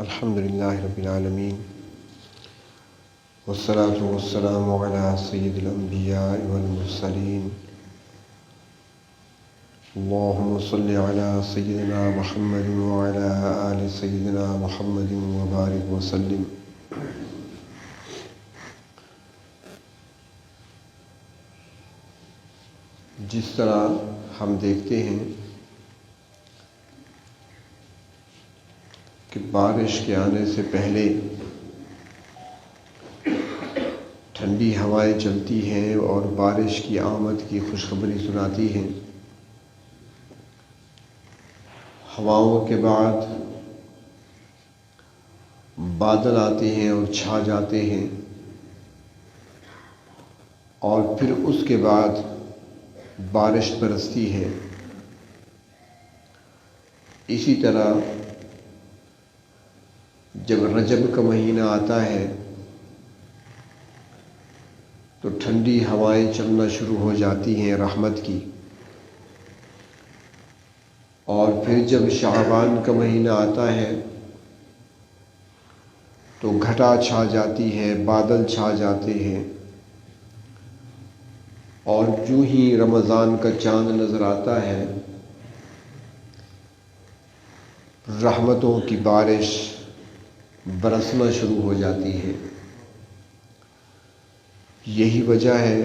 الحمد للہ رب العالمین والصلاة والسلام علی سید الانبیاء والمرسلین اللہم صلی علی سیدنا محمد وعلی آل سیدنا محمد وبارک وسلم۔ جس طرح ہم دیکھتے ہیں کہ بارش کے آنے سے پہلے ٹھنڈی ہوائیں چلتی ہیں اور بارش کی آمد کی خوشخبری سناتی ہیں، ہواؤں کے بعد بادل آتے ہیں اور چھا جاتے ہیں، اور پھر اس کے بعد بارش برستی ہے۔ اسی طرح جب رجب کا مہینہ آتا ہے تو ٹھنڈی ہوائیں چلنا شروع ہو جاتی ہیں رحمت کی، اور پھر جب شعبان کا مہینہ آتا ہے تو گھٹا چھا جاتی ہے، بادل چھا جاتے ہیں، اور جو ہی رمضان کا چاند نظر آتا ہے رحمتوں کی بارش برسنا شروع ہو جاتی ہے۔ یہی وجہ ہے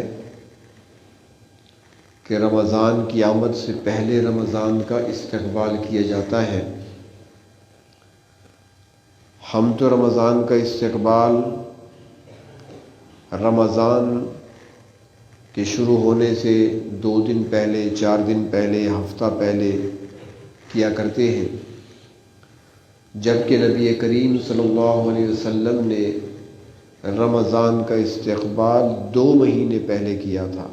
کہ رمضان کی آمد سے پہلے رمضان کا استقبال کیا جاتا ہے۔ ہم تو رمضان کا استقبال رمضان کے شروع ہونے سے 2 دن پہلے، 4 دن پہلے، ہفتہ پہلے کیا کرتے ہیں، جبکہ نبی کریم صلی اللہ علیہ وسلم نے رمضان کا استقبال 2 مہینے پہلے کیا تھا۔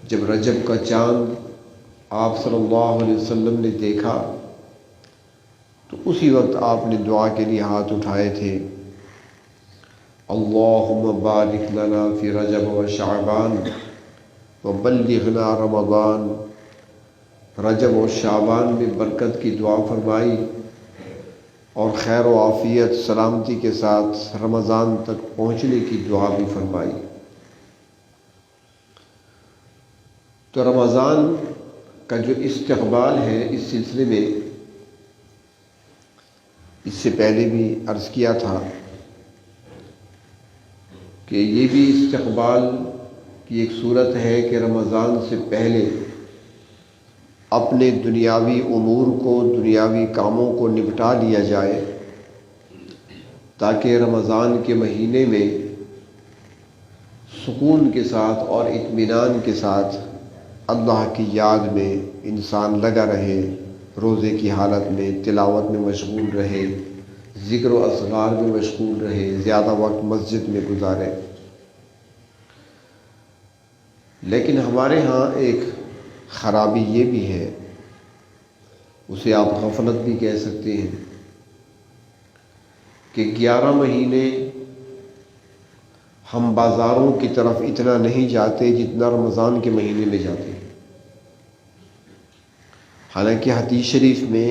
جب رجب کا چاند آپ صلی اللہ علیہ وسلم نے دیکھا تو اسی وقت آپ نے دعا کے لیے ہاتھ اٹھائے تھے، اللہم بارک لنا فی رجب و شعبان وبلغنا رمضان۔ رجب و شعبان میں برکت کی دعا فرمائی اور خیر و عافیت سلامتی کے ساتھ رمضان تک پہنچنے کی دعا بھی فرمائی۔ تو رمضان کا جو استقبال ہے، اس سلسلے میں اس سے پہلے بھی عرض کیا تھا کہ یہ بھی استقبال کی ایک صورت ہے کہ رمضان سے پہلے اپنے دنیاوی امور کو، دنیاوی کاموں کو نپٹا لیا جائے، تاکہ رمضان کے مہینے میں سکون کے ساتھ اور اطمینان کے ساتھ اللہ کی یاد میں انسان لگا رہے، روزے کی حالت میں تلاوت میں مشغول رہے، ذکر و اذکار میں مشغول رہے، زیادہ وقت مسجد میں گزارے۔ لیکن ہمارے ہاں ایک خرابی یہ بھی ہے، اسے آپ غفلت بھی کہہ سکتے ہیں، کہ 11 مہینے ہم بازاروں کی طرف اتنا نہیں جاتے جتنا رمضان کے مہینے میں جاتے ہیں۔ حالانکہ حدیث شریف میں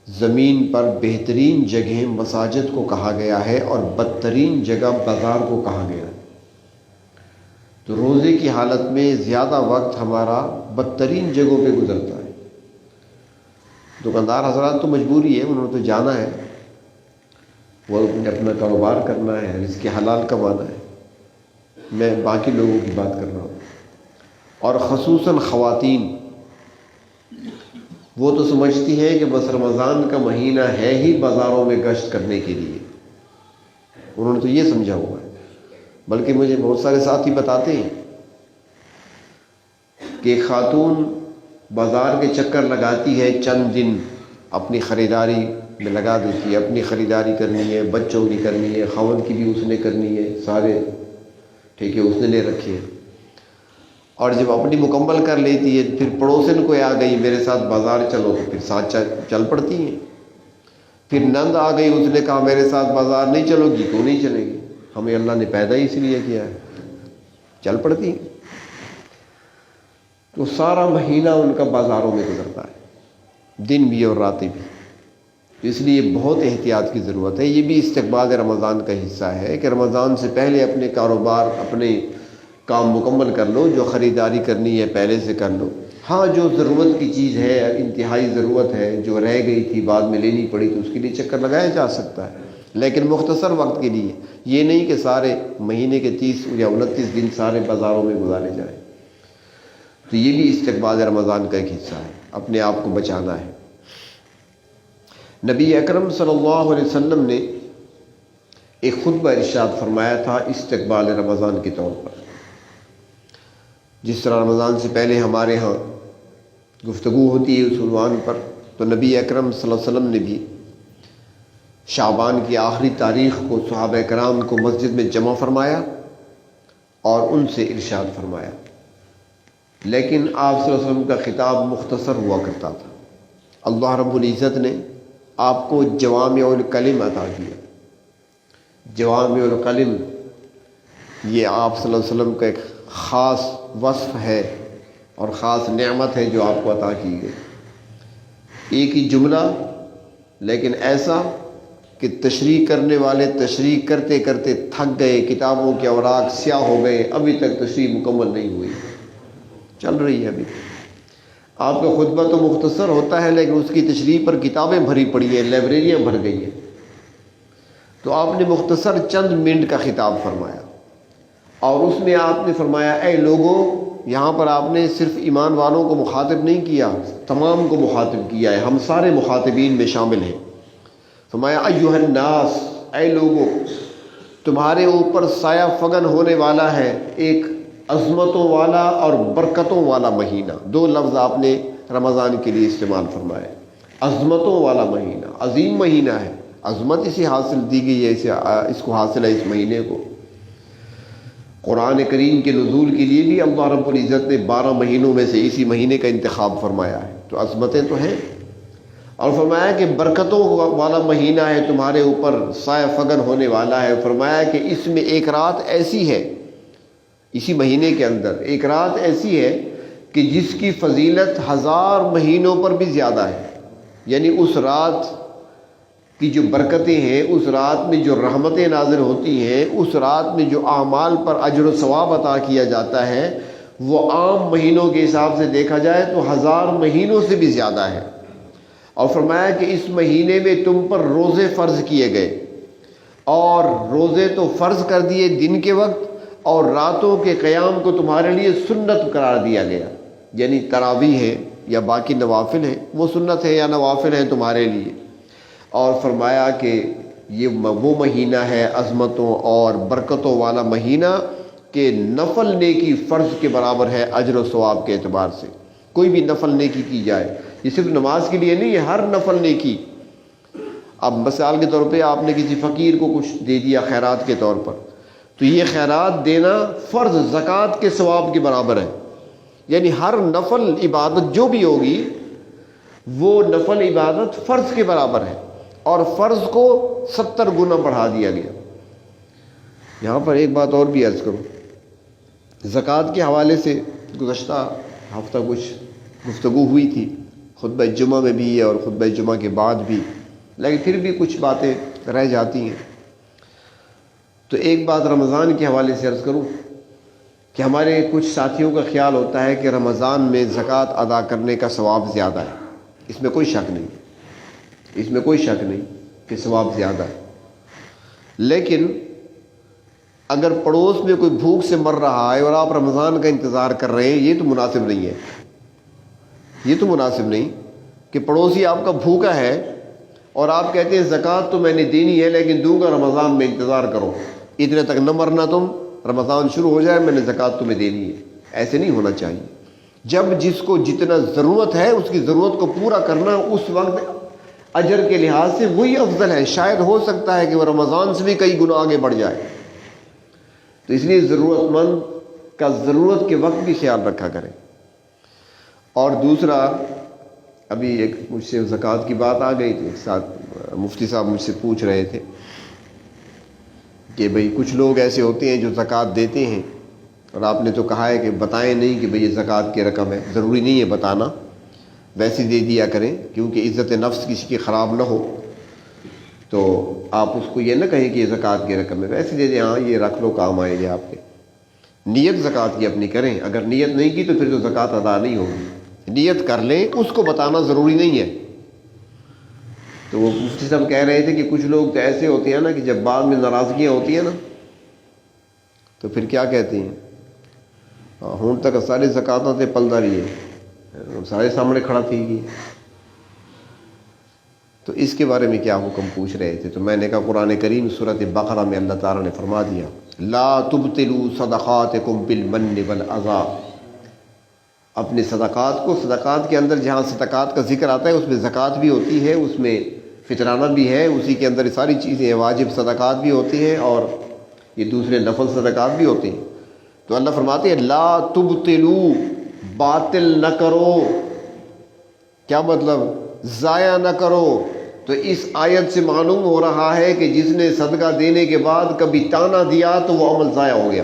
زمین پر بہترین جگہیں مساجد کو کہا گیا ہے اور بدترین جگہ بازار کو کہا گیا ہے۔ تو روزے کی حالت میں زیادہ وقت ہمارا بدترین جگہوں پہ گزرتا ہے۔ دکاندار حضرات تو مجبوری ہے، انہوں نے تو جانا ہے، وہ نے اپنا کاروبار کرنا ہے، رزق حلال کمانا ہے۔ میں باقی لوگوں کی بات کر رہا ہوں، اور خصوصاً خواتین، وہ تو سمجھتی ہیں کہ بس رمضان کا مہینہ ہے ہی بازاروں میں گشت کرنے کے لیے، انہوں نے تو یہ سمجھا ہوا ہے۔ بلکہ مجھے بہت سارے ساتھی بتاتے ہیں کہ خاتون بازار کے چکر لگاتی ہے، چند دن اپنی خریداری میں لگا دیتی ہے، اپنی خریداری کرنی ہے، بچوں کی کرنی ہے، خاوند کی بھی اس نے کرنی ہے، سارے ٹھیکے اس نے لے رکھے ہیں، اور جب اپنی مکمل کر لیتی ہے پھر پڑوسن کو آ گئی میرے ساتھ بازار چلو، تو پھر ساتھ چل پڑتی ہیں۔ پھر نند آ گئی، اس نے کہا میرے ساتھ بازار نہیں چلو گی، تو نہیں چلے گی، ہمیں اللہ نے پیدا ہی اس لیے کیا ہے، چل پڑتی ہیں۔ تو سارا مہینہ ان کا بازاروں میں گزرتا ہے، دن بھی اور راتیں بھی۔ تو اس لیے بہت احتیاط کی ضرورت ہے۔ یہ بھی استقبال رمضان کا حصہ ہے کہ رمضان سے پہلے اپنے کاروبار، اپنے کام مکمل کر لو، جو خریداری کرنی ہے پہلے سے کر لو۔ ہاں جو ضرورت کی چیز ہے، انتہائی ضرورت ہے، جو رہ گئی تھی بعد میں لینی پڑی، تو اس کے لیے چکر لگایا جا سکتا ہے، لیکن مختصر وقت کے لیے، یہ نہیں کہ سارے مہینے کے 30 یا 29 دن سارے بازاروں میں گزارے جائیں۔ تو یہ بھی استقبال رمضان کا ایک حصہ ہے، اپنے آپ کو بچانا ہے۔ نبی اکرم صلی اللہ علیہ وسلم نے ایک خطبہ ارشاد فرمایا تھا استقبال رمضان کے طور پر۔ جس طرح رمضان سے پہلے ہمارے ہاں گفتگو ہوتی ہے اس عنوان پر، تو نبی اکرم صلی اللہ علیہ وسلم نے بھی شعبان کی آخری تاریخ کو صحابہ کرام کو مسجد میں جمع فرمایا اور ان سے ارشاد فرمایا، لیکن آپ صلی اللہ علیہ وسلم کا خطاب مختصر ہوا کرتا تھا۔ اللہ رب العزت نے آپ کو جوامع الکلم عطا کیا۔ جوامع الکلم یہ آپ صلی اللہ علیہ وسلم کا ایک خاص وصف ہے اور خاص نعمت ہے جو آپ کو عطا کی گئی۔ ایک ہی جملہ لیکن ایسا کہ تشریح کرنے والے تشریح کرتے کرتے تھک گئے، کتابوں کے اوراق سیاہ ہو گئے، ابھی تک تشریح مکمل نہیں ہوئی، چل رہی ہے ابھی۔ آپ کا خطبہ تو مختصر ہوتا ہے لیکن اس کی تشریح پر کتابیں بھری پڑی ہیں، لائبریریاں بھر گئی ہیں۔ تو آپ نے مختصر چند منٹ کا خطاب فرمایا اور اس میں آپ نے فرمایا اے لوگوں، یہاں پر آپ نے صرف ایمان والوں کو مخاطب نہیں کیا، تمام کو مخاطب کیا ہے، ہم سارے مخاطبین میں شامل ہیں۔ فرمایا ایھا الناس، اے لوگوں، تمہارے اوپر سایہ فگن ہونے والا ہے ایک عظمتوں والا اور برکتوں والا مہینہ۔ دو لفظ آپ نے رمضان کے لیے استعمال فرمائے۔ عظمتوں والا مہینہ، عظیم مہینہ ہے، عظمت اسے حاصل دی گئی ہے، اس کو حاصل ہے اس مہینے کو۔ قرآن کریم کے نزول کے لیے بھی اللہ رب العزت نے 12 مہینوں میں سے اسی مہینے کا انتخاب فرمایا ہے، تو عظمتیں تو ہیں۔ اور فرمایا کہ برکتوں والا مہینہ ہے، تمہارے اوپر سایہ فگن ہونے والا ہے۔ فرمایا کہ اس میں ایک رات ایسی ہے، اسی مہینے کے اندر ایک رات ایسی ہے کہ جس کی فضیلت 1000 مہینوں پر بھی زیادہ ہے۔ یعنی اس رات کی جو برکتیں ہیں، اس رات میں جو رحمتیں نازل ہوتی ہیں، اس رات میں جو اعمال پر اجر و ثواب عطا کیا جاتا ہے، وہ عام مہینوں کے حساب سے دیکھا جائے تو 1000 مہینوں سے بھی زیادہ ہے۔ اور فرمایا کہ اس مہینے میں تم پر روزے فرض کیے گئے، اور روزے تو فرض کر دیے دن کے وقت، اور راتوں کے قیام کو تمہارے لیے سنت قرار دیا گیا۔ یعنی تراویح ہے یا باقی نوافل ہیں، وہ سنت ہے یا نوافل ہیں تمہارے لیے۔ اور فرمایا کہ یہ وہ مہینہ ہے عظمتوں اور برکتوں والا مہینہ کہ نفل نیکی فرض کے برابر ہے اجر و ثواب کے اعتبار سے۔ کوئی بھی نفل نیکی کی جائے، یہ صرف نماز کے لیے نہیں ہے، ہر نفل نیکی۔ اب مثال کے طور پہ آپ نے کسی فقیر کو کچھ دے دیا خیرات کے طور پر، تو یہ خیرات دینا فرض زکوٰۃ کے ثواب کے برابر ہے۔ یعنی ہر نفل عبادت جو بھی ہوگی وہ نفل عبادت فرض کے برابر ہے، اور فرض کو 70 گنا بڑھا دیا گیا۔ یہاں پر ایک بات اور بھی عرض کروں، زکوٰۃ کے حوالے سے گزشتہ ہفتہ کچھ گفتگو ہوئی تھی، خطبہ جمعہ میں بھی اور خطبہ جمعہ کے بعد بھی، لیکن پھر بھی کچھ باتیں رہ جاتی ہیں۔ تو ایک بات رمضان کے حوالے سے عرض کروں کہ ہمارے کچھ ساتھیوں کا خیال ہوتا ہے کہ رمضان میں زکوٰۃ ادا کرنے کا ثواب زیادہ ہے۔ اس میں کوئی شک نہیں، اس میں کوئی شک نہیں کہ ثواب زیادہ ہے، لیکن اگر پڑوس میں کوئی بھوک سے مر رہا ہے اور آپ رمضان کا انتظار کر رہے ہیں، یہ تو مناسب نہیں ہے۔ یہ تو مناسب نہیں کہ پڑوسی آپ کا بھوکا ہے اور آپ کہتے ہیں زکوٰۃ تو میں نے دینی ہے لیکن دوں گا رمضان میں، انتظار کرو، اتنے تک نہ مرنا تم، رمضان شروع ہو جائے میں نے زکوٰۃ تمہیں دینی ہے۔ ایسے نہیں ہونا چاہیے۔ جب جس کو جتنا ضرورت ہے اس کی ضرورت کو پورا کرنا اس وقت اجر کے لحاظ سے وہی افضل ہے۔ شاید ہو سکتا ہے کہ وہ رمضان سے بھی کئی گنا آگے بڑھ جائے، تو اس لیے ضرورت مند کا ضرورت کے وقت بھی خیال رکھا کریں۔ اور دوسرا، ابھی ایک مجھ سے زکوٰۃ کی بات آ گئی، تو ایک ساتھ مفتی صاحب مجھ سے پوچھ رہے تھے کہ بھئی کچھ لوگ ایسے ہوتے ہیں جو زکوٰۃ دیتے ہیں، اور آپ نے تو کہا ہے کہ بتائیں نہیں کہ بھئی یہ زکوٰۃ کی رقم ہے، ضروری نہیں ہے بتانا، ویسے دے دیا کریں کیونکہ عزت نفس کسی کی خراب نہ ہو۔ تو آپ اس کو یہ نہ کہیں کہ یہ زکوٰۃ کی رقم ہے، ویسے دے دیں، ہاں یہ رکھ لو، کام آئے گا آپ کے۔ نیت زکوٰۃ کی اپنی کریں، اگر نیت نہیں کی تو پھر تو زکوٰۃ ادا نہیں ہوگی۔ نیت کر لیں، اس کو بتانا ضروری نہیں ہے۔ تو وہ مفتی صاحب کہہ رہے تھے کہ کچھ لوگ تو ایسے ہوتے ہیں نا کہ جب بعد میں ناراضگیاں ہوتی ہیں نا تو پھر کیا کہتے ہیں، ہوں تک سارے زکاتاں تے پلدا رہی ہے، سارے سامنے کھڑا تھی گی۔ تو اس کے بارے میں کیا حکم پوچھ رہے تھے، تو میں نے کہا قرآن کریم سورۃ بقرہ میں اللہ تعالیٰ نے فرما دیا، لا تبطلوا صدقاتکم بالمن والاذی، اپنے صدقات کو، صدقات کے اندر جہاں صدقات کا ذکر آتا ہے اس میں زکوٰۃ بھی ہوتی ہے، اس میں فطرانہ بھی ہے، اسی کے اندر ساری چیزیں، واجب صدقات بھی ہوتی ہیں اور یہ دوسرے نفل صدقات بھی ہوتے ہیں۔ تو اللہ فرماتے ہیں لا تبطلوا، باطل نہ کرو، کیا مطلب، ضائع نہ کرو۔ تو اس آیت سے معلوم ہو رہا ہے کہ جس نے صدقہ دینے کے بعد کبھی تانا دیا تو وہ عمل ضائع ہو گیا،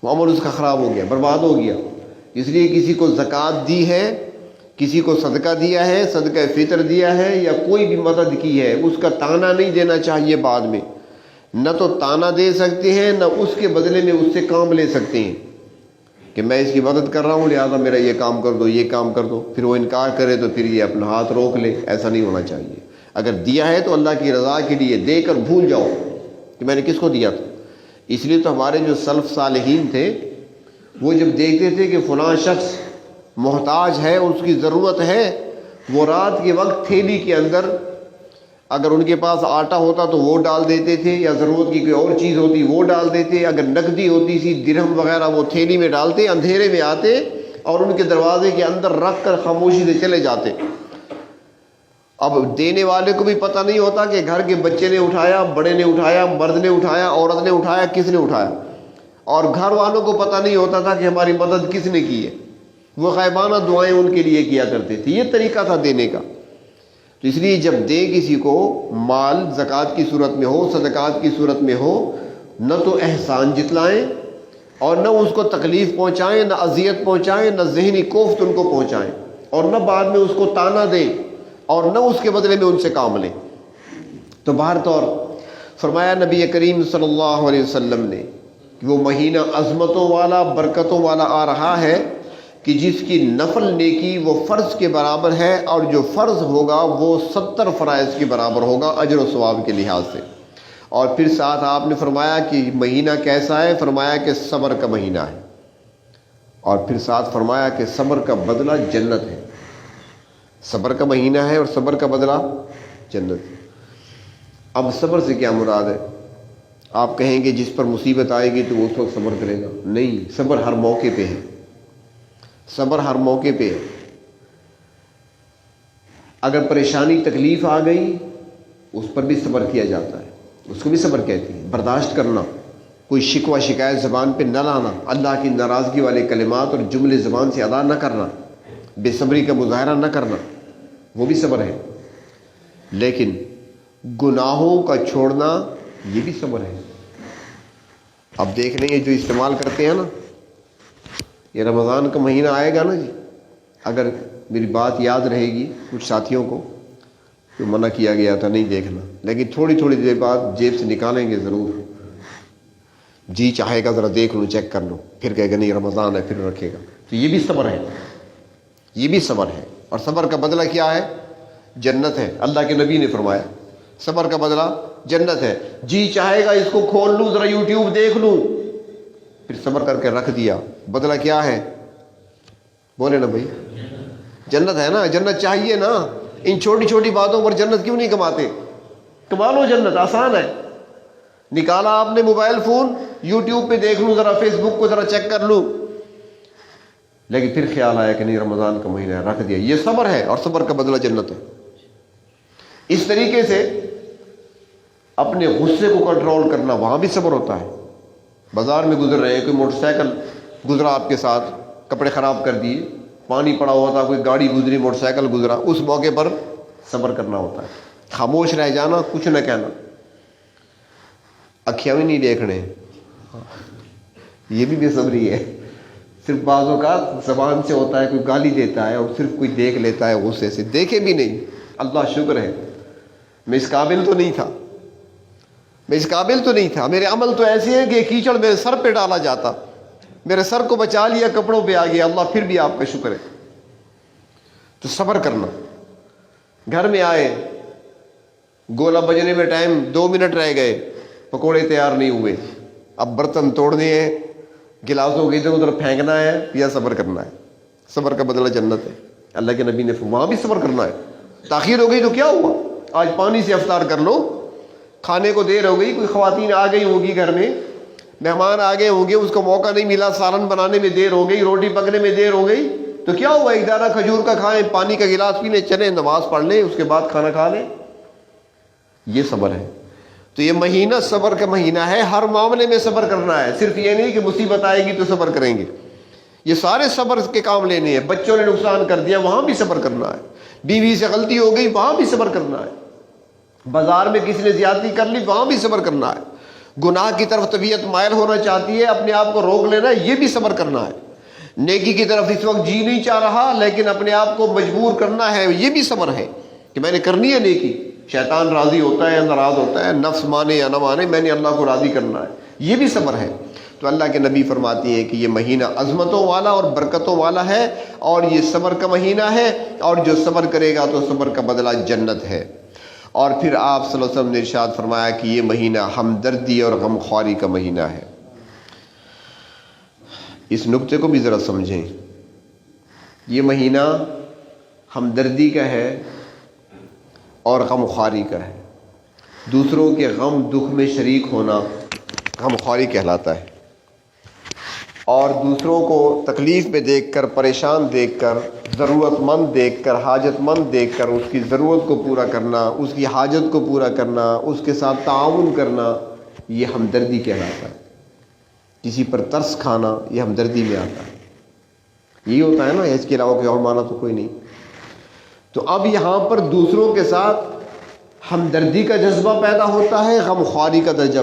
وہ عمل اس کا خراب ہو گیا، برباد ہو گیا۔ اس لیے کسی کو زکوٰۃ دی ہے، کسی کو صدقہ دیا ہے، صدقہ فطر دیا ہے یا کوئی بھی مدد کی ہے، اس کا تانا نہیں دینا چاہیے بعد میں، نہ تو تانا دے سکتے ہیں نہ اس کے بدلے میں اس سے کام لے سکتے ہیں کہ میں اس کی مدد کر رہا ہوں لہذا میرا یہ کام کر دو، یہ کام کر دو، پھر وہ انکار کرے تو پھر یہ اپنا ہاتھ روک لے۔ ایسا نہیں ہونا چاہیے۔ اگر دیا ہے تو اللہ کی رضا کے لیے دے کر بھول جاؤ کہ میں نے کس کو دیا تھا۔ اس لیے تو ہمارے جو سلف صالحین تھے وہ جب دیکھتے تھے کہ فلاں شخص محتاج ہے، اس کی ضرورت ہے، وہ رات کے وقت تھیلی کے اندر اگر ان کے پاس آٹا ہوتا تو وہ ڈال دیتے تھے، یا ضرورت کی کوئی اور چیز ہوتی وہ ڈال دیتے، اگر نقدی ہوتی سی درہم وغیرہ وہ تھیلی میں ڈالتے، اندھیرے میں آتے اور ان کے دروازے کے اندر رکھ کر خاموشی سے چلے جاتے۔ اب دینے والے کو بھی پتہ نہیں ہوتا کہ گھر کے بچے نے اٹھایا، بڑے نے اٹھایا، مرد نے اٹھایا، عورت نے اٹھایا، کس نے اٹھایا، اور گھر والوں کو پتہ نہیں ہوتا تھا کہ ہماری مدد کس نے کی ہے۔ وہ غائبانہ دعائیں ان کے لیے کیا کرتے تھے۔ یہ طریقہ تھا دینے کا۔ تو اس لیے جب دیں کسی کو، مال زکوٰۃ کی صورت میں ہو، صدقات کی صورت میں ہو، نہ تو احسان جتلائیں اور نہ اس کو تکلیف پہنچائیں، نہ اذیت پہنچائیں، نہ ذہنی کوفت ان کو پہنچائیں، اور نہ بعد میں اس کو تانا دیں اور نہ اس کے بدلے میں ان سے کام لیں۔ تو بہر طور فرمایا نبی کریم صلی اللہ علیہ وسلم نے کہ وہ مہینہ عظمتوں والا، برکتوں والا آ رہا ہے کہ جس کی نفل نیکی وہ فرض کے برابر ہے، اور جو فرض ہوگا وہ 70 فرائض کے برابر ہوگا اجر و ثواب کے لحاظ سے۔ اور پھر ساتھ آپ نے فرمایا کہ مہینہ کیسا ہے، فرمایا کہ صبر کا مہینہ ہے، اور پھر ساتھ فرمایا کہ صبر کا بدلہ جنت ہے۔ صبر کا مہینہ ہے اور صبر کا بدلہ جنت ہے۔ اب صبر سے کیا مراد ہے؟ آپ کہیں گے جس پر مصیبت آئے گی تو وہ اس وقت صبر کرے گا، نہیں، صبر ہر موقع پہ ہے، صبر ہر موقع پہ ہے۔ اگر پریشانی تکلیف آ گئی اس پر بھی صبر کیا جاتا ہے، اس کو بھی صبر کہتے ہیں، برداشت کرنا، کوئی شکوہ شکایت زبان پہ نہ لانا، اللہ کی ناراضگی والے کلمات اور جملے زبان سے ادا نہ کرنا، بے صبری کا مظاہرہ نہ کرنا، وہ بھی صبر ہے۔ لیکن گناہوں کا چھوڑنا یہ بھی صبر ہے۔ اب دیکھ لیں یہ جو استعمال کرتے ہیں نا، یہ رمضان کا مہینہ آئے گا نا جی، اگر میری بات یاد رہے گی کچھ ساتھیوں کو تو منع کیا گیا تھا نہیں دیکھنا، لیکن تھوڑی تھوڑی دیر بعد جیب سے نکالیں گے ضرور، جی چاہے گا ذرا دیکھ لوں، چیک کر لوں، پھر کہے گا نہیں رمضان ہے، پھر رکھے گا۔ تو یہ بھی صبر ہے، یہ بھی صبر ہے، اور صبر کا بدلہ کیا ہے؟ جنت ہے۔ اللہ کے نبی نے فرمایا صبر کا بدلہ جنت ہے۔ جی چاہے گا اس کو کھول لوں، ذرا یوٹیوب دیکھ لوں، پھر صبر کر کے رکھ دیا، بدلہ کیا ہے؟ بولے نا بھائی، جنت ہے نا، جنت چاہیے نا۔ ان چھوٹی چھوٹی باتوں پر جنت کیوں نہیں کماتے؟ کما لو، جنت آسان ہے۔ نکالا آپ نے موبائل فون، یوٹیوب پہ دیکھ لوں، ذرا فیس بک کو ذرا چیک کر لوں، لیکن پھر خیال آیا کہ نہیں رمضان کا مہینہ ہے، رکھ دیا۔ یہ صبر ہے، اور صبر کا بدلہ جنت ہے۔ اس طریقے سے اپنے غصے کو کنٹرول کرنا، وہاں بھی صبر ہوتا ہے۔ بازار میں گزر رہے ہیں، کوئی موٹر سائیکل گزرا آپ کے ساتھ، کپڑے خراب کر دیے، پانی پڑا ہوا تھا، کوئی گاڑی گزری، موٹر سائیکل گزرا، اس موقع پر صبر کرنا ہوتا ہے، خاموش رہ جانا، کچھ نہ کہنا، اکھیاں بھی نہیں دیکھنے، یہ بھی بے صبری ہے۔ صرف بعض اوقات زبان سے ہوتا ہے، کوئی گالی دیتا ہے اور صرف کوئی دیکھ لیتا ہے غصے سے، دیکھے بھی نہیں، اللہ شکر ہے میں اس قابل تو نہیں تھا، میں اس قابل تو نہیں تھا، میرے عمل تو ایسے ہیں کہ کیچڑ میرے سر پہ ڈالا جاتا، میرے سر کو بچا لیا، کپڑوں پہ آ گیا، اللہ پھر بھی آپ کا شکر ہے۔ تو صبر کرنا۔ گھر میں آئے، گولا بجنے میں ٹائم 2 منٹ رہ گئے، پکوڑے تیار نہیں ہوئے، اب برتن توڑنے ہیں، گلاسوں کے ادھر ادھر پھینکنا ہے، یا صبر کرنا ہے؟ صبر کا بدلہ جنت ہے۔ اللہ کے نبی نے وہاں بھی صبر کرنا ہے۔ تاخیر ہو گئی تو کیا ہوا، آج پانی سے افطار کر لو، کھانے کو دیر ہو گئی، کوئی خواتین آ گئی ہوگی گھر میں، مہمان آ گئے ہوں گے، اس کو موقع نہیں ملا، سالن بنانے میں دیر ہو گئی، روٹی پکنے میں دیر ہو گئی، تو کیا ہوا، ایک دانہ کھجور کا کھائیں، پانی کا گلاس پی لیں، چلیں نماز پڑھ لیں، اس کے بعد کھانا کھا لیں۔ یہ صبر ہے۔ تو یہ مہینہ صبر کا مہینہ ہے، ہر معاملے میں صبر کرنا ہے، صرف یہ نہیں کہ مصیبت آئے گی تو صبر کریں گے، یہ سارے صبر کے کام لینے ہیں۔ بچوں نے نقصان کر دیا، وہاں بھی صبر کرنا ہے، بیوی سے غلطی ہو گئی، وہاں بھی صبر کرنا ہے، بازار میں کسی نے زیادتی کر لی، وہاں بھی صبر کرنا ہے، گناہ کی طرف طبیعت مائل ہونا چاہتی ہے، اپنے آپ کو روک لینا ہے، یہ بھی صبر کرنا ہے، نیکی کی طرف اس وقت جی نہیں چاہ رہا لیکن اپنے آپ کو مجبور کرنا ہے، یہ بھی صبر ہے کہ میں نے کرنی ہے نیکی، شیطان راضی ہوتا ہے یا ناراض ہوتا ہے، نفس مانے یا نہ مانے، میں نے اللہ کو راضی کرنا ہے، یہ بھی صبر ہے۔ تو اللہ کے نبی فرماتی ہے کہ یہ مہینہ عظمتوں والا اور برکتوں والا ہے، اور یہ صبر کا مہینہ ہے، اور جو صبر کرے گا تو صبر کا بدلہ جنت ہے۔ اور پھر آپ صلی اللہ علیہ وسلم نے ارشاد فرمایا کہ یہ مہینہ ہمدردی اور غمخواری کا مہینہ ہے۔ اس نقطے کو بھی ذرا سمجھیں، یہ مہینہ ہمدردی کا ہے اور غمخواری کا ہے، دوسروں کے غم دکھ میں شریک ہونا غمخواری کہلاتا ہے، اور دوسروں کو تکلیف میں دیکھ کر، پریشان دیکھ کر، ضرورت مند دیکھ کر، حاجت مند دیکھ کر اس کی ضرورت کو پورا کرنا، اس کی حاجت کو پورا کرنا، اس کے ساتھ تعاون کرنا، یہ ہمدردی کہلاتا ہے۔ کسی پر ترس کھانا یہ ہمدردی میں آتا ہے، یہی ہوتا ہے نا، اس کے علاوہ کوئی اور معنی تو کوئی نہیں۔ تو اب یہاں پر دوسروں کے ساتھ ہمدردی کا جذبہ پیدا ہوتا ہے، غمخواری کا درجہ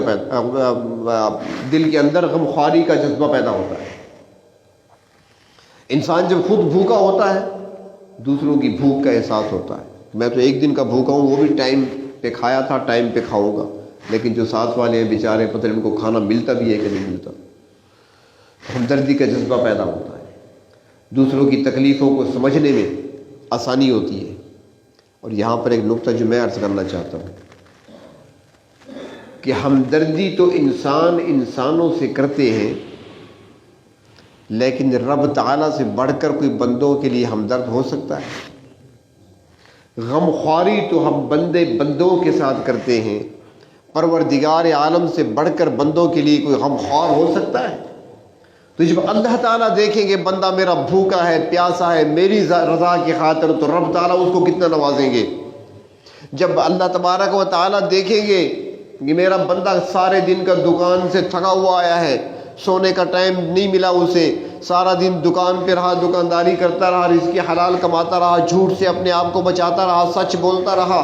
دل کے اندر غمخواری کا جذبہ پیدا ہوتا ہے۔ انسان جب خود بھوکا ہوتا ہے، دوسروں کی بھوک کا احساس ہوتا ہے، میں تو ایک دن کا بھوکا ہوں، وہ بھی ٹائم پہ کھایا تھا، ٹائم پہ کھاؤں گا، لیکن جو ساتھ والے ہیں بیچارے، پتہ نہیں ان کو کھانا ملتا بھی ہے کہ نہیں ملتا۔ ہمدردی کا جذبہ پیدا ہوتا ہے، دوسروں کی تکلیفوں کو سمجھنے میں آسانی ہوتی ہے۔ اور یہاں پر ایک نقطہ جو میں عرض کرنا چاہتا ہوں کہ ہمدردی تو انسان انسانوں سے کرتے ہیں، لیکن رب تعالیٰ سے بڑھ کر کوئی بندوں کے لیے ہمدرد ہو سکتا ہے؟ غمخواری تو ہم بندے بندوں کے ساتھ کرتے ہیں، پروردگار عالم سے بڑھ کر بندوں کے لیے کوئی غمخوار ہو سکتا ہے؟ تو جب اللہ تعالیٰ دیکھیں گے بندہ میرا بھوکا ہے، پیاسا ہے، میری رضا کی خاطر، تو رب تعالیٰ اس کو کتنا نوازیں گے۔ جب اللہ تبارک و تعالیٰ دیکھیں گے کہ میرا بندہ سارے دن کا دکان سے تھکا ہوا آیا ہے، سونے کا ٹائم نہیں ملا اسے، سارا دن دکان پہ رہا، دکانداری کرتا رہا، رزق حلال کماتا رہا، جھوٹ سے اپنے آپ کو بچاتا رہا، سچ بولتا رہا،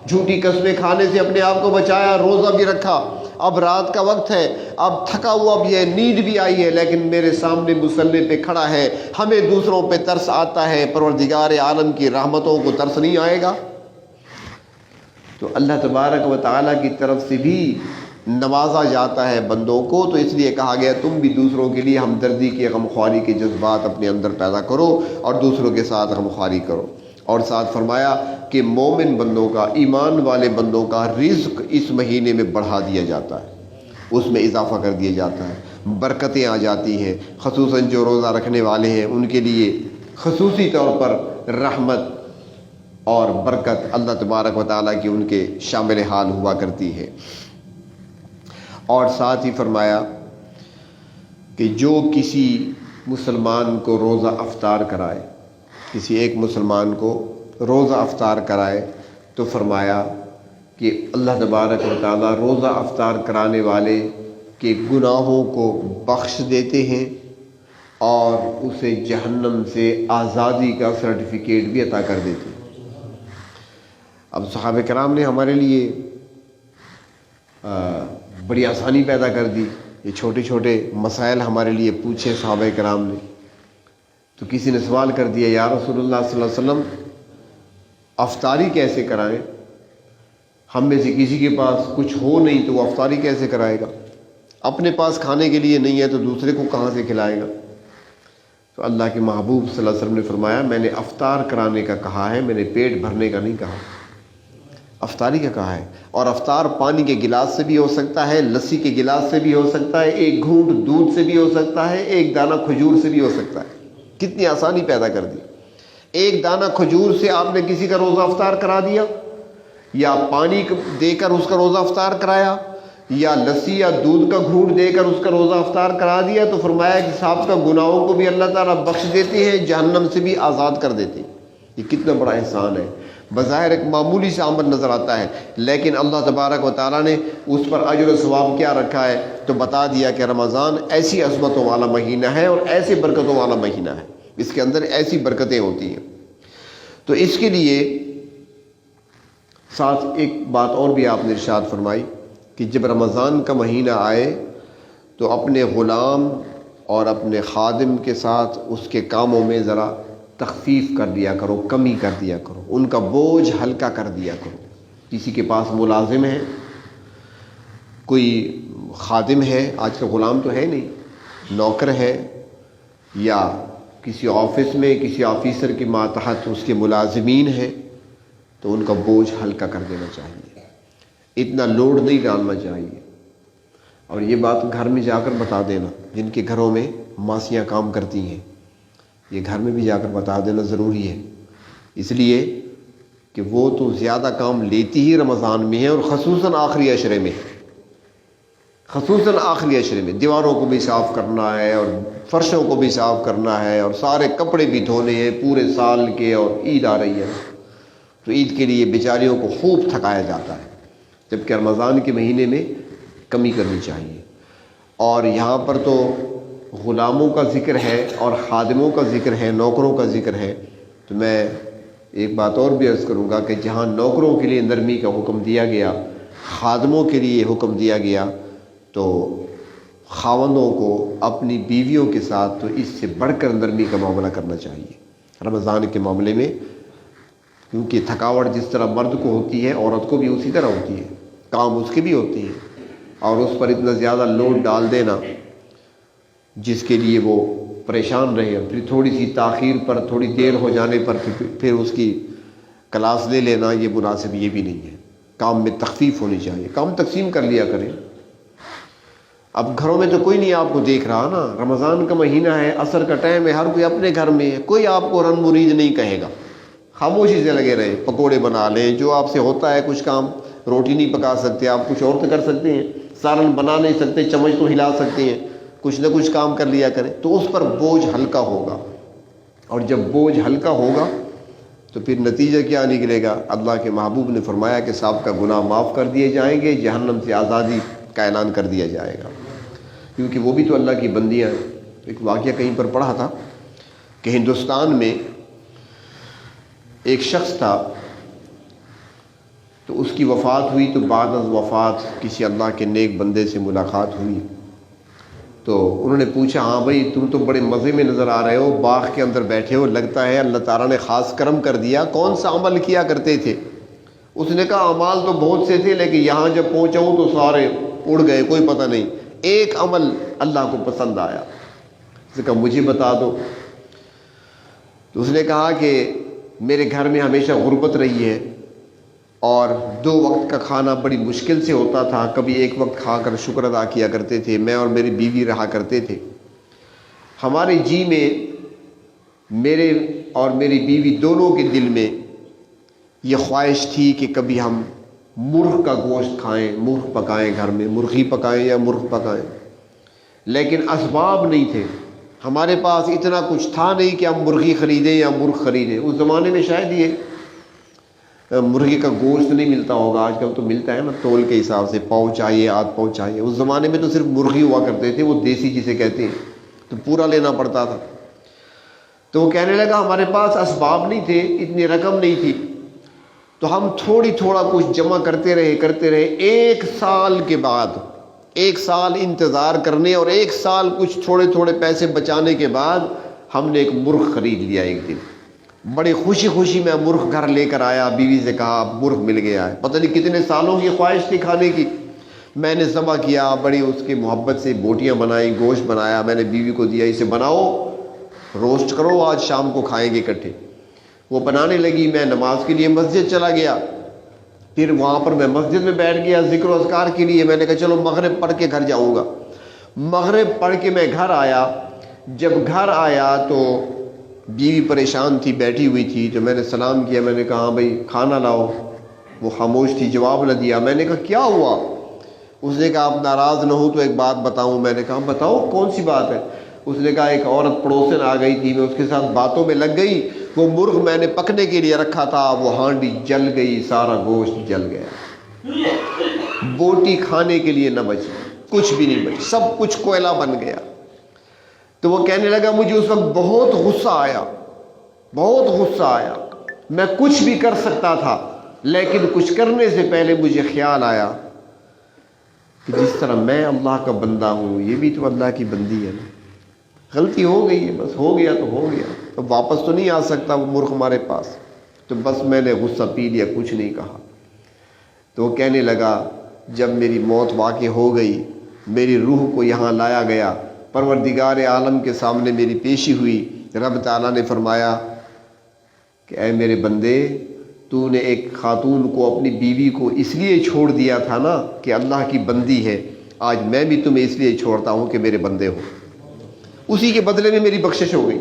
جھوٹی قسمیں کھانے سے اپنے آپ کو بچایا، روزہ بھی رکھا، اب رات کا وقت ہے، اب تھکا ہوا بھی ہے، نیند بھی آئی ہے، لیکن میرے سامنے مصلی پہ کھڑا ہے، ہمیں دوسروں پہ ترس آتا ہے، پروردگار عالم کی رحمتوں کو ترس نہیں آئے گا؟ تو اللہ تبارک و تعالیٰ کی طرف سے بھی نوازا جاتا ہے بندوں کو، تو اس لیے کہا گیا تم بھی دوسروں کے لیے ہمدردی کے، غمخواری کے جذبات اپنے اندر پیدا کرو اور دوسروں کے ساتھ غمخواری کرو۔ اور ساتھ فرمایا کہ مومن بندوں کا، ایمان والے بندوں کا رزق اس مہینے میں بڑھا دیا جاتا ہے، اس میں اضافہ کر دیا جاتا ہے، برکتیں آ جاتی ہیں، خصوصاً جو روزہ رکھنے والے ہیں ان کے لیے خصوصی طور پر رحمت اور برکت اللہ تبارک و تعالیٰ کی ان کے شامل حال ہوا کرتی ہے۔ اور ساتھ ہی فرمایا کہ جو کسی مسلمان کو روزہ افطار کرائے، کسی ایک مسلمان کو روزہ افطار کرائے، تو فرمایا کہ اللہ تبارک و تعالیٰ روزہ افطار کرانے والے کے گناہوں کو بخش دیتے ہیں اور اسے جہنم سے آزادی کا سرٹیفکیٹ بھی عطا کر دیتے ہیں۔ اب صحابہ کرام نے ہمارے لیے بڑی آسانی پیدا کر دی، یہ چھوٹے چھوٹے مسائل ہمارے لیے پوچھے صحابہ کرام نے۔ تو کسی نے سوال کر دیا، یا رسول اللہ صلی اللہ علیہ وسلم افطاری کیسے کرائیں؟ ہم میں سے کسی کے پاس کچھ ہو نہیں تو وہ افطاری کیسے کرائے گا؟ اپنے پاس کھانے کے لیے نہیں ہے تو دوسرے کو کہاں سے کھلائے گا؟ تو اللہ کے محبوب صلی اللہ علیہ وسلم نے فرمایا میں نے افطار کرانے کا کہا ہے، میں نے پیٹ بھرنے کا نہیں کہا، افطاری کا کہا ہے۔ اور افطار پانی کے گلاس سے بھی ہو سکتا ہے، لسی کے گلاس سے بھی ہو سکتا ہے، ایک گھونٹ دودھ سے بھی ہو سکتا ہے، ایک دانہ کھجور سے بھی ہو سکتا ہے۔ کتنی آسانی پیدا کر دی! ایک دانہ کھجور سے آپ نے کسی کا روزہ افطار کرا دیا، یا پانی دے کر اس کا روزہ افطار کرایا، یا لسی یا دودھ کا گھونٹ دے کر اس کا روزہ افطار کرا دیا، تو فرمایا کہ صاحب کا گناہوں کو بھی اللہ تعالیٰ بخش دیتے ہیں، جہنم سے بھی آزاد کر دیتے ہیں۔ یہ کتنا بڑا احسان ہے! بظاہر ایک معمولی سے عمل نظر آتا ہے، لیکن اللہ تبارک و تعالیٰ نے اس پر اجر و ثواب کیا رکھا ہے، تو بتا دیا کہ رمضان ایسی عظمتوں والا مہینہ ہے اور ایسے برکتوں والا مہینہ ہے، اس کے اندر ایسی برکتیں ہوتی ہیں۔ تو اس کے لیے ساتھ ایک بات اور بھی آپ نے ارشاد فرمائی کہ جب رمضان کا مہینہ آئے تو اپنے غلام اور اپنے خادم کے ساتھ اس کے کاموں میں ذرا تخفیف کر دیا کرو، کمی کر دیا کرو، ان کا بوجھ ہلکا کر دیا کرو۔ کسی کے پاس ملازم ہے، کوئی خادم ہے، آج کل غلام تو ہے نہیں، نوکر ہے، یا کسی آفس میں کسی آفیسر کے ماتحت اس کے ملازمین ہیں، تو ان کا بوجھ ہلکا کر دینا چاہیے، اتنا لوڈ نہیں ڈالنا چاہیے۔ اور یہ بات گھر میں جا کر بتا دینا، جن کے گھروں میں ماسیاں کام کرتی ہیں، یہ گھر میں بھی جا کر بتا دینا ضروری ہے، اس لیے کہ وہ تو زیادہ کام لیتی ہی رمضان میں ہے، اور خصوصاً آخری عشرے میں، خصوصاً آخری عشرے میں دیواروں کو بھی صاف کرنا ہے، اور فرشوں کو بھی صاف کرنا ہے، اور سارے کپڑے بھی دھونے ہیں پورے سال کے، اور عید آ رہی ہے تو عید کے لیے بیچاریوں کو خوب تھکایا جاتا ہے، جبکہ رمضان کے مہینے میں کمی کرنی چاہیے۔ اور یہاں پر تو غلاموں کا ذکر ہے اور خادموں کا ذکر ہے، نوکروں کا ذکر ہے، تو میں ایک بات اور بھی عرض کروں گا کہ جہاں نوکروں کے لیے نرمی کا حکم دیا گیا، خادموں کے لیے حکم دیا گیا، تو خاوندوں کو اپنی بیویوں کے ساتھ تو اس سے بڑھ کر نرمی کا معاملہ کرنا چاہیے رمضان کے معاملے میں، کیونکہ تھکاوٹ جس طرح مرد کو ہوتی ہے عورت کو بھی اسی طرح ہوتی ہے، کام اس کے بھی ہوتے ہیں، اور اس پر اتنا زیادہ لوڈ ڈال دینا جس کے لیے وہ پریشان رہے، پھر تھوڑی سی تاخیر پر، تھوڑی دیر ہو جانے پر پھر اس کی کلاس لے لینا، یہ مناسب یہ بھی نہیں ہے۔ کام میں تخفیف ہونی چاہیے، کام تقسیم کر لیا کریں۔ اب گھروں میں تو کوئی نہیں آپ کو دیکھ رہا نا، رمضان کا مہینہ ہے، عصر کا ٹائم ہے، ہر کوئی اپنے گھر میں ہے، کوئی آپ کو رن مرید نہیں کہے گا، خاموشی سے لگے رہے، پکوڑے بنا لیں، جو آپ سے ہوتا ہے کچھ کام، روٹی نہیں پکا سکتے آپ، کچھ اور تو کر سکتے ہیں، سالن بنا نہیں سکتے، چمچ تو ہلا سکتے ہیں، کچھ نہ کچھ کام کر لیا کریں، تو اس پر بوجھ ہلکا ہوگا، اور جب بوجھ ہلکا ہوگا تو پھر نتیجہ کیا نکلے گا؟ اللہ کے محبوب نے فرمایا کہ صاحب کا گناہ معاف کر دیے جائیں گے، جہنم سے آزادی کا اعلان کر دیا جائے گا، کیونکہ وہ بھی تو اللہ کی بندیاں ہیں۔ ایک واقعہ کہیں پر پڑھا تھا کہ ہندوستان میں ایک شخص تھا، تو اس کی وفات ہوئی، تو بعد از وفات کسی اللہ کے نیک بندے سے ملاقات ہوئی، تو انہوں نے پوچھا ہاں بھائی تم تو بڑے مزے میں نظر آ رہے ہو، باغ کے اندر بیٹھے ہو، لگتا ہے اللہ تعالیٰ نے خاص کرم کر دیا، کون سا عمل کیا کرتے تھے؟ اس نے کہا اعمال تو بہت سے تھے، لیکن یہاں جب پہنچا ہوں تو سارے اڑ گئے، کوئی پتہ نہیں، ایک عمل اللہ کو پسند آیا۔ اس نے کہا مجھے بتا دو۔ تو اس نے کہا کہ میرے گھر میں ہمیشہ غربت رہی ہے، اور 2 وقت کا کھانا بڑی مشکل سے ہوتا تھا، کبھی ایک وقت کھا کر شکر ادا کیا کرتے تھے، میں اور میری بیوی رہا کرتے تھے۔ ہمارے جی میں، میرے اور میری بیوی دونوں کے دل میں یہ خواہش تھی کہ کبھی ہم مرغ کا گوشت کھائیں، مرغ پکائیں، گھر میں مرغی پکائیں یا مرغ پکائیں، لیکن اسباب نہیں تھے، ہمارے پاس اتنا کچھ تھا نہیں کہ ہم مرغی خریدیں یا مرغ خریدیں۔ اس زمانے میں شاید یہ مرغی کا گوشت نہیں ملتا ہوگا، آج کل تو ملتا ہے نا تول کے حساب سے، پاؤ چاہیے، آدھ پاؤ چاہیے، اس زمانے میں تو صرف مرغی ہوا کرتے تھے، وہ دیسی جسے کہتے ہیں، تو پورا لینا پڑتا تھا۔ تو وہ کہنے لگا ہمارے پاس اسباب نہیں تھے، اتنی رقم نہیں تھی، تو ہم تھوڑا کچھ جمع کرتے رہے، 1 سال کے بعد، 1 سال انتظار کرنے اور 1 سال کچھ تھوڑے پیسے بچانے کے بعد ہم نے ایک مرغ خرید لیا ایک دن، بڑی خوشی خوشی میں مرغ گھر لے کر آیا، بیوی سے کہا مرغ مل گیا ہے، پتہ نہیں کتنے سالوں کی خواہش تھی کھانے کی۔ میں نے ذبح کیا، بڑی اس کی محبت سے بوٹیاں بنائیں، گوشت بنایا، میں نے بیوی کو دیا، اسے بناؤ روسٹ کرو، آج شام کو کھائیں گے اکٹھے۔ وہ بنانے لگی، میں نماز کے لیے مسجد چلا گیا، پھر وہاں پر میں مسجد میں بیٹھ گیا ذکر و اذکار کے لیے۔ میں نے کہا چلو مغرب پڑھ کے گھر جاؤں گا۔ مغرب پڑھ کے میں گھر آیا، جب گھر آیا تو بیوی پریشان تھی، بیٹھی ہوئی تھی، تو میں نے سلام کیا، میں نے کہا ہاں بھائی کھانا لاؤ۔ وہ خاموش تھی، جواب نہ دیا۔ میں نے کہا کیا ہوا؟ اس نے کہا آپ ناراض نہ ہو تو ایک بات بتاؤں۔ میں نے کہا بتاؤ کون سی بات ہے؟ اس نے کہا ایک عورت پڑوسن آ گئی تھی، میں اس کے ساتھ باتوں میں لگ گئی، وہ مرغ میں نے پکنے کے لیے رکھا تھا، وہ ہانڈی جل گئی، سارا گوشت جل گیا، بوٹی کھانے کے لیے نہ بچی، کچھ بھی نہیں بچی، سب کچھ کوئلہ بن گیا۔ تو وہ کہنے لگا مجھے اس وقت بہت غصہ آیا، بہت غصہ آیا، میں کچھ بھی کر سکتا تھا، لیکن کچھ کرنے سے پہلے مجھے خیال آیا کہ جس طرح میں اللہ کا بندہ ہوں، یہ بھی تو اللہ کی بندی ہے نا، غلطی ہو گئی ہے، بس ہو گیا تو ہو گیا، تو واپس تو نہیں آ سکتا وہ مرغ ہمارے پاس۔ تو بس میں نے غصہ پی لیا، کچھ نہیں کہا۔ تو وہ کہنے لگا جب میری موت واقع ہو گئی، میری روح کو یہاں لایا گیا، پروردگار عالم کے سامنے میری پیشی ہوئی، رب تعالیٰ نے فرمایا کہ اے میرے بندے، تو نے ایک خاتون کو، اپنی بیوی کو اس لیے چھوڑ دیا تھا نا کہ اللہ کی بندی ہے، آج میں بھی تمہیں اس لیے چھوڑتا ہوں کہ میرے بندے ہو، اسی کے بدلے میں میری بخشش ہو گئی۔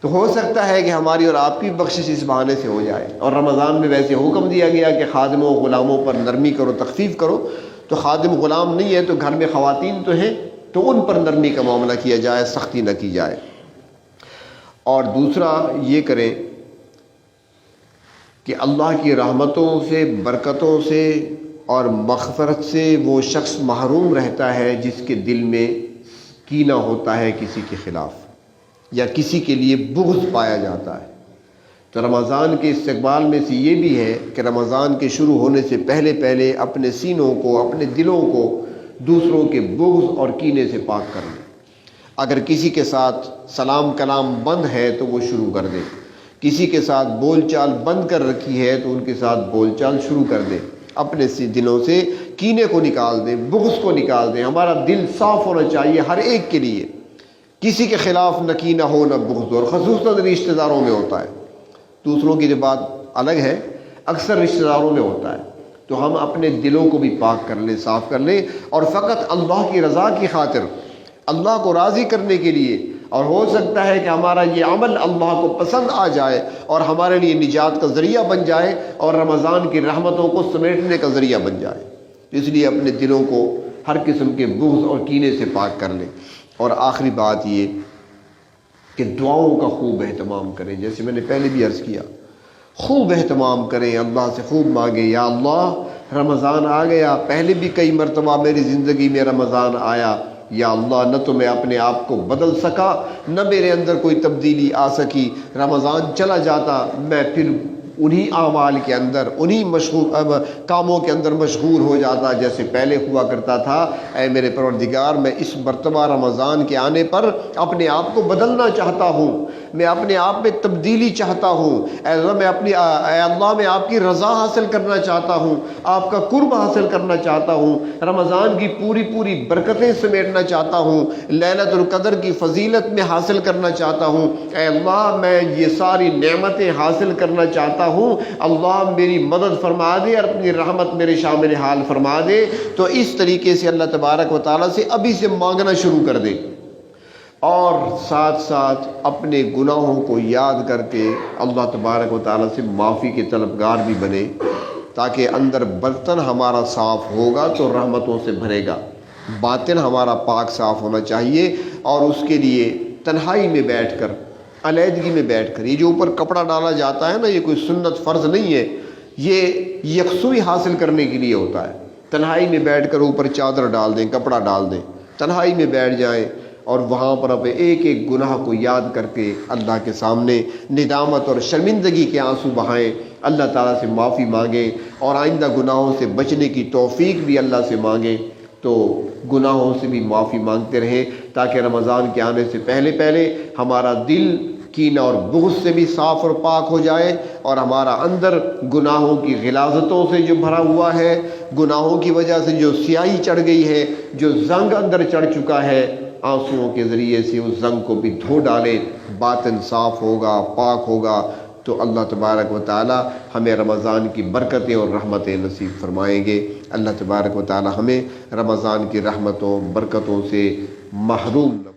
تو ہو سکتا ہے کہ ہماری اور آپ کی بخشش اس بہانے سے ہو جائے۔ اور رمضان میں ویسے حکم دیا گیا کہ خادموں و غلاموں پر نرمی کرو، تخفیف کرو، تو خادم غلام نہیں ہے تو گھر میں خواتین تو ہیں، تو ان پر نرمی کا معاملہ کیا جائے، سختی نہ کی جائے۔ اور دوسرا یہ کریں کہ اللہ کی رحمتوں سے، برکتوں سے اور مغفرت سے وہ شخص محروم رہتا ہے جس کے دل میں کینہ ہوتا ہے کسی کے خلاف، یا کسی کے لیے بغض پایا جاتا ہے۔ تو رمضان کے استقبال میں سے یہ بھی ہے کہ رمضان کے شروع ہونے سے پہلے پہلے اپنے سینوں کو، اپنے دلوں کو دوسروں کے بغض اور کینے سے پاک کر لیں۔ اگر کسی کے ساتھ سلام کلام بند ہے تو وہ شروع کر دیں، کسی کے ساتھ بول چال بند کر رکھی ہے تو ان کے ساتھ بول چال شروع کر دیں، اپنے دلوں سے کینے کو نکال دیں، بغض کو نکال دیں۔ ہمارا دل صاف ہونا چاہیے ہر ایک کے لیے، کسی کے خلاف نہ کینہ ہو نہ بغض، اور خصوصاً رشتہ داروں میں ہوتا ہے، دوسروں کی جو بات الگ ہے، اکثر رشتہ داروں میں ہوتا ہے۔ تو ہم اپنے دلوں کو بھی پاک کر لیں، صاف کر لیں، اور فقط اللہ کی رضا کی خاطر، اللہ کو راضی کرنے کے لیے، اور ہو سکتا ہے کہ ہمارا یہ عمل اللہ کو پسند آ جائے اور ہمارے لیے نجات کا ذریعہ بن جائے اور رمضان کی رحمتوں کو سمیٹنے کا ذریعہ بن جائے۔ اس لیے اپنے دلوں کو ہر قسم کے بغض اور کینے سے پاک کر لیں۔ اور آخری بات یہ کہ دعاؤں کا خوب اہتمام کریں، جیسے میں نے پہلے بھی عرض کیا، خوب اہتمام کریں، اللہ سے خوب مانگیں، یا اللہ رمضان آ گیا، پہلے بھی کئی مرتبہ میری زندگی میں رمضان آیا، یا اللہ نہ تو میں اپنے آپ کو بدل سکا، نہ میرے اندر کوئی تبدیلی آ سکی، رمضان چلا جاتا، میں پھر انہی اعمال کے اندر، انہی کاموں کے اندر مشغول ہو جاتا جیسے پہلے ہوا کرتا تھا۔ اے میرے پروردگار، میں اس مرتبہ رمضان کے آنے پر اپنے آپ کو بدلنا چاہتا ہوں، میں اپنے آپ میں تبدیلی چاہتا ہوں، اے اللہ میں آپ کی رضا حاصل کرنا چاہتا ہوں، آپ کا قرب حاصل کرنا چاہتا ہوں، رمضان کی پوری پوری برکتیں سمیٹنا چاہتا ہوں، لیلۃ القدر کی فضیلت میں حاصل کرنا چاہتا ہوں، اے اللہ میں یہ ساری نعمتیں حاصل کرنا چاہتا ہوں، اللہ میری مدد فرما دے اور اپنی رحمت میرے شامل حال فرما دے۔ تو اس طریقے سے اللہ تبارک و تعالیٰ سے ابھی سے مانگنا شروع کر دے، اور ساتھ ساتھ اپنے گناہوں کو یاد کر کے اللہ تبارک و تعالیٰ سے معافی کے طلبگار بھی بنے، تاکہ اندر برتن ہمارا صاف ہوگا تو رحمتوں سے بھرے گا، باطن ہمارا پاک صاف ہونا چاہیے۔ اور اس کے لیے تنہائی میں بیٹھ کر، علیحدگی میں بیٹھ کر، یہ جو اوپر کپڑا ڈالا جاتا ہے نا، یہ کوئی سنت فرض نہیں ہے، یہ یکسوئی حاصل کرنے کے لیے ہوتا ہے۔ تنہائی میں بیٹھ کر اوپر چادر ڈال دیں، کپڑا ڈال دیں، تنہائی میں بیٹھ جائیں، اور وہاں پر اپنے ایک ایک گناہ کو یاد کر کے اللہ کے سامنے ندامت اور شرمندگی کے آنسو بہائیں، اللہ تعالیٰ سے معافی مانگیں، اور آئندہ گناہوں سے بچنے کی توفیق بھی اللہ سے مانگیں۔ تو گناہوں سے بھی معافی مانگتے رہیں، تاکہ رمضان کے آنے سے پہلے پہلے ہمارا دل کینہ اور بغض سے بھی صاف اور پاک ہو جائے، اور ہمارا اندر گناہوں کی غلاظتوں سے جو بھرا ہوا ہے، گناہوں کی وجہ سے جو سیاہی چڑھ گئی ہے، جو زنگ اندر چڑھ چکا ہے، آنسوؤں کے ذریعے سے اس زنگ کو بھی دھو ڈالے، باطن صاف ہوگا، پاک ہوگا، تو اللہ تبارک و تعالی ہمیں رمضان کی برکتیں اور رحمتیں نصیب فرمائیں گے۔ اللہ تبارک و تعالی ہمیں رمضان کی رحمتوں برکتوں سے محروم نہ